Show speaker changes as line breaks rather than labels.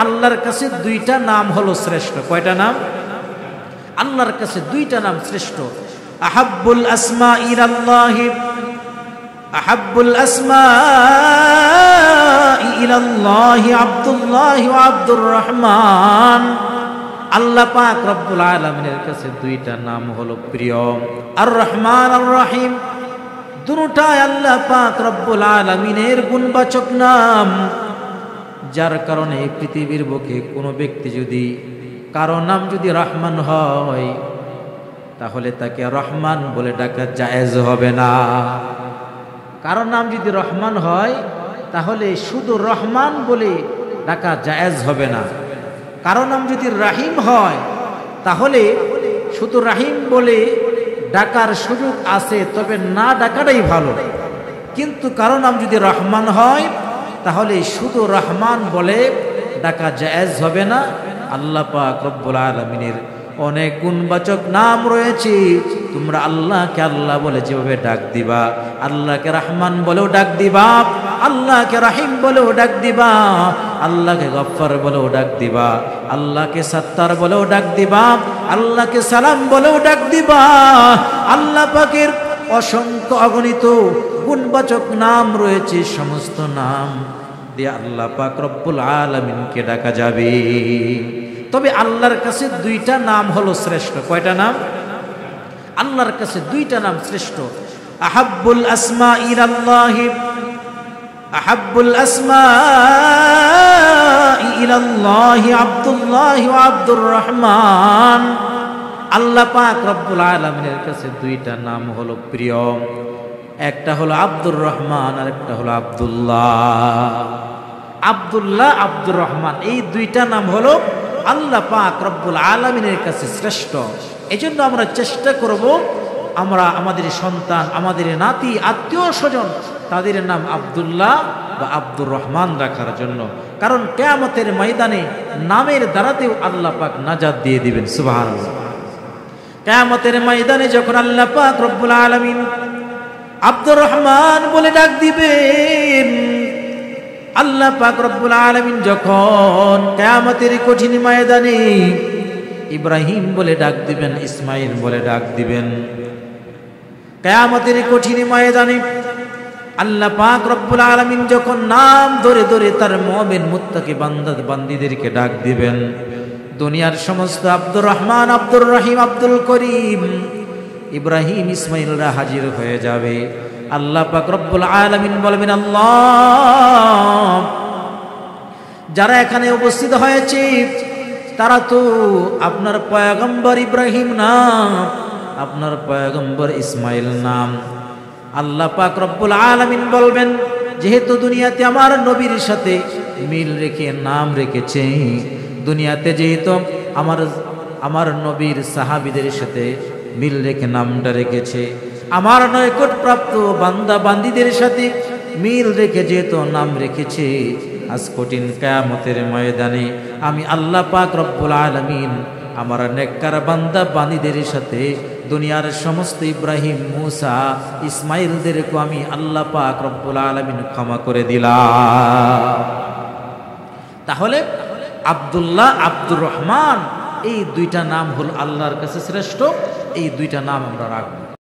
আল্লাহর কাছে দুইটা নাম হলো শ্রেষ্ঠ। কয়টা নাম? আল্লাহর কাছে দুইটা নাম শ্রেষ্ঠ। আহাব্বুল আসমা ইলাল্লাহি, আহাব্বুল আসমা ইলাল্লাহি আব্দুল্লাহ ওয়া আব্দুর রহমান। আল্লাহ পাক রব্বুল আলামিনের কাছে দুইটা নাম হলো প্রিয়, আর রহমান আর রহিম। দুটোটাই আল্লাহ পাক রব্বুল আলামিনের গুণবাচক নাম, যার কারণে পৃথিবীর বুকে কোনো ব্যক্তি যদি কারো নাম যদি রহমান হয় তাহলে তাকে রহমান বলে ডাকা জায়েজ হবে না। কারো নাম যদি রহমান হয় তাহলে শুধু রহমান বলে ডাকা জায়েজ হবে না। কারো নাম যদি রাহিম হয় তাহলে শুধু রাহিম বলে ডাকার সুযোগ আছে, তবে না ডাকাটাই ভালো। কিন্তু কারো নাম যদি রহমান হয় তাহলে শুধু রহমান বলে ডাকা জায়েজ হবে না। আল্লাহ পাক রব্বুল আলামিনের অনেক গুণবাচক নাম রয়েছে, তোমরা আল্লাহকে আল্লাহ বলে যেভাবে ডাক দিবা, আল্লাহকে রহমান বলেও ডাক দিবা, আল্লাহকে রাহিম বলেও ডাক দিবা, আল্লাহকে গফফার বলেও ডাক দিবা, আল্লাহকে সত্তার বলেও ডাক দিবা, আল্লাহকে সালাম বলেও ডাক দিবা। আল্লাহ পাকের অসংখ্য অগণিত গুণবাচক নাম রয়েছে, সমস্ত নাম দিয়ে আল্লাহ পাক রব্বুল আলামিনকে ডাকা যাবে। তবে আল্লাহর কাছে দুইটা নাম হলো শ্রেষ্ঠ। কয়টা নাম? আল্লাহর কাছে দুইটা নাম শ্রেষ্ঠ। আহাব্বুল আসমা ইলাল্লাহি, আহাব্বুল আসমা ইলাল্লাহি আব্দুল্লাহ ওয়া আব্দুর রহমান। আল্লাহ পাক রব্বুল আলামিনের কাছে দুইটা নাম হলো প্রিয়, একটা হলো আব্দুর রহমান আর একটা হলো আব্দুল্লাহ। আব্দুল্লাহ, আব্দুর রহমান, এই দুইটা নাম হলো আল্লাহ পাক রব্বুল আলামিনের কাছে শ্রেষ্ঠ। এজন্য আমরা চেষ্টা করব আমরা আমাদের সন্তান, আমাদের নাতি, আত্মীয় স্বজন তাদের নাম আব্দুল্লাহ বা আব্দুর রহমান রাখার জন্য। কারণ কিয়ামতের ময়দানে নামের দ্বারাতেও আল্লাহ পাক নাজাত দিয়ে দিবেন। সুবহানাল্লাহ। কিয়ামতের ময়দানে যখন আল্লাহ পাক রব্বুল আলামিন আব্দুর রহমান বলে ডাক দিবেন, আল্লাহ পাক রব্বুল আলামিন যখন কিয়ামতের কঠিন ময়দানে ইব্রাহিম বলে ডাক দিবেন, ইসমাইল বলে ডাক দিবেন, কিয়ামতের কঠিন ময়দানে আল্লাহ পাক রব্বুল আলামিন যখন নাম ধরে ধরে তার মুমিন মুত্তাকি বান্দা বান্দীদেরকে ডাক দিবেন, দুনিয়ার সমস্ত আব্দুর রহমান, আব্দুর রহিম, আব্দুল করিম, ইব্রাহিম, ইসমাইলরা হাজির হয়ে যাবে। আল্লাহ পাক রব্বুল আলামিন বলবেন, আল্লাহ, যারা এখানে উপস্থিত হয়েছে তারা তো আপনার পয়গম্বর ইব্রাহিম নাম, আপনার পয়গম্বর ইসমাইল নাম। আল্লাহ পাক রব্বুল আলামিন বলবেন, যেহেতু দুনিয়াতে আমার নবীর সাথে মিল রেখে নাম রেখেছে, দুনিয়াতে যেহেতু আমার নবীর সাহাবীদের সাথে মিল রেখে নামটা রেখেছে, আমার নৈকট প্রাপ্ত বান্দা বান্দীদের সাথে মিল রেখে যেহেতু নাম রেখেছে, আজ কঠিন কিয়ামতের ময়দানে আমি আল্লাহ পাক রব্বুল আলামিন আমার নেককার বান্দা বান্দীদের সাথে দুনিয়ার সমস্ত ইব্রাহিম, মুসা, ইসমাইলদেরকে আমি আল্লাহ পাক রব্বুল আলামিন ক্ষমা করে দিলাম। তাহলে আব্দুল্লাহ, আব্দুর রহমান, এই দুইটা নাম হল আল্লাহর কাছে শ্রেষ্ঠ। এই দুইটা নাম আমরা রাখব।